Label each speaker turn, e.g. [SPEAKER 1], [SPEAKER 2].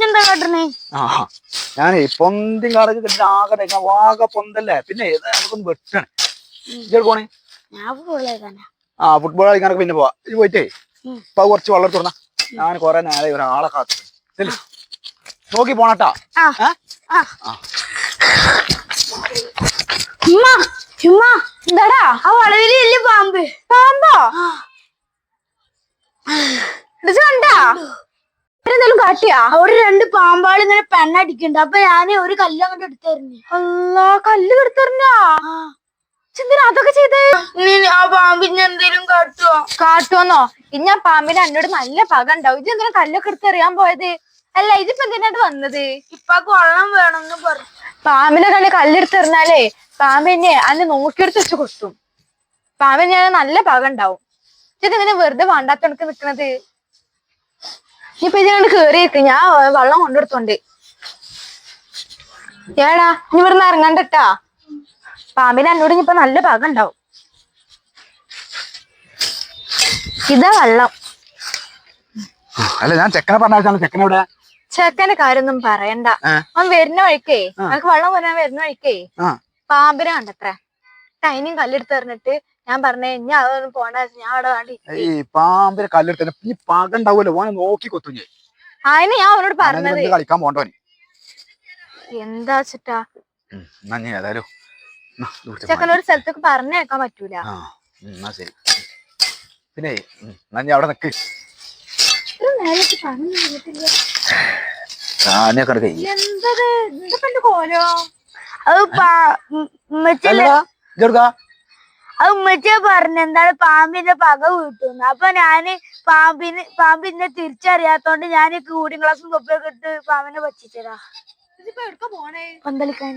[SPEAKER 1] എന്താ കാട്ടണേ?
[SPEAKER 2] ആ ഞാനേ പൊന്തി കാടൊക്കെ കിട്ടിട്ട് ആകെ ആകെ പൊന്തല്ലേ. പിന്നെ നമുക്കൊന്ന് വെട്ടാണ്. ഇജ്ജ് പോണേ?
[SPEAKER 1] ഞാൻ ഫുട്ബോൾ കളിക്കാനാ.
[SPEAKER 2] ഫുട്ബോൾ കളിക്കാനൊക്കെ പിന്നെ പോവാ. ഇത് പോയിട്ടേ ഇപ്പൊ കുറച്ച് വെള്ളം തുറന്ന. ഞാൻ കൊറേ നേരെ ഒരാളെ കാത്തു. നോക്കി പോണട്ടാ.
[SPEAKER 1] എന്താടാ ആ വളവില് വലിയ പാമ്പ്. പാമ്പോ? കണ്ടാ? എന്തെങ്കിലും കാട്ടിയാ? അവിടെ 2 പാമ്പാൾ ഇങ്ങനെ പെണ്ണടിക്കണ്ട്. അപ്പൊ ഞാൻ ഒരു കല്ല് അങ്ങോട്ട് എടുത്തെറിഞ്ഞു. അല്ലാ, കല്ല് എടുത്തെറിഞ്ഞാ? എന്തിനാ അതൊക്കെ ചെയ്ത്? ആ പാമ്പിന് എന്തേലും കാട്ടുവോന്നോ? ഇനി ആ പാമ്പിന് എന്നോട് നല്ല പക ഉണ്ടാവും. ഇത് എന്തിനാ കല്ലൊക്കെ എടുത്തെറിയാൻ പോയത്? അല്ല, ഇതിപ്പോ എന്തിനായിട്ട് വന്നത്? ഇപ്പാക്ക് വെള്ളം വേണമെന്ന് പറഞ്ഞു. പാമ്പിനെ കല്ലെടുത്തെറിഞ്ഞാലേ പാമ്പിനെ അന്ന് നോക്കിയെടുത്ത് വെച്ച് കൊത്തും. പാമ്പിന് ഞാൻ നല്ല പക ഉണ്ടാവും. ഇതിങ്ങനെ വെറുതെ വേണ്ടാത്തണക്ക് നിക്കണത്. ഇനിയിപ്പൊ ഇതിനോട് കേറിയേക്ക്. ഞാൻ വെള്ളം കൊണ്ടെടുത്തോണ്ട്. ഏടാ ഇനി ഇവിടുന്ന് ഇറങ്ങണ്ടട്ടാ. പാമ്പിന് എന്നോട് ഇനിയിപ്പൊ നല്ല പക ഉണ്ടാവും. ഇതാ വെള്ളം.
[SPEAKER 2] അല്ല, ഞാൻ ചെക്കനെ പറഞ്ഞാൽ ചെക്കനെവിടെ?
[SPEAKER 1] ചെക്കന്റെ കാര്യൊന്നും പറയണ്ട. അവൻ വരുന്ന വഴിക്കേ, നമുക്ക് വെള്ളം വരാൻ വരുന്ന വഴിക്കേ പാമ്പിനെ കണ്ടത്രേ. അതിനും കല്ലെടുത്തെറിഞ്ഞിട്ട് ഞാൻ പറഞ്ഞേ ഇനി അതൊന്നും പോണ. ഞാൻ അവിടെ വേണ്ടി
[SPEAKER 2] ഈ പാമ്പിനെ കല്ലെടുത്ത ഈ പക ഉണ്ടാവുമല്ലോ. ഓനെ നോക്കി കൊത്തു.
[SPEAKER 1] അതിന് ഞാൻ അവനോട് പറഞ്ഞത്
[SPEAKER 2] കളിക്കാൻ പോണ്ടോന്
[SPEAKER 1] എന്താ വെച്ചിട്ടാ.
[SPEAKER 2] ഏതായാലും
[SPEAKER 1] ചെക്കനൊരു സ്ഥലത്തേക്ക് പറഞ്ഞേക്കാൻ പറ്റൂല.
[SPEAKER 2] ശരി. പിന്നെ അവിടെ നിക്ക്.
[SPEAKER 1] കോലോ അത് ഉമ്മച്ചിയെ പറഞ്ഞു എന്താണ് പാമ്പിന്റെ പക വീട്ടുന്നു. അപ്പൊ ഞാന് പാമ്പിനെ തിരിച്ചറിയാത്തോണ്ട് ഞാൻ കൂടിങ് ഗ്ലാസും തൊപ്പിയൊക്കെ ഇട്ട് പാമ്പിനെ പറ്റിച്ചതാ. പന്തളിക്കാൻ.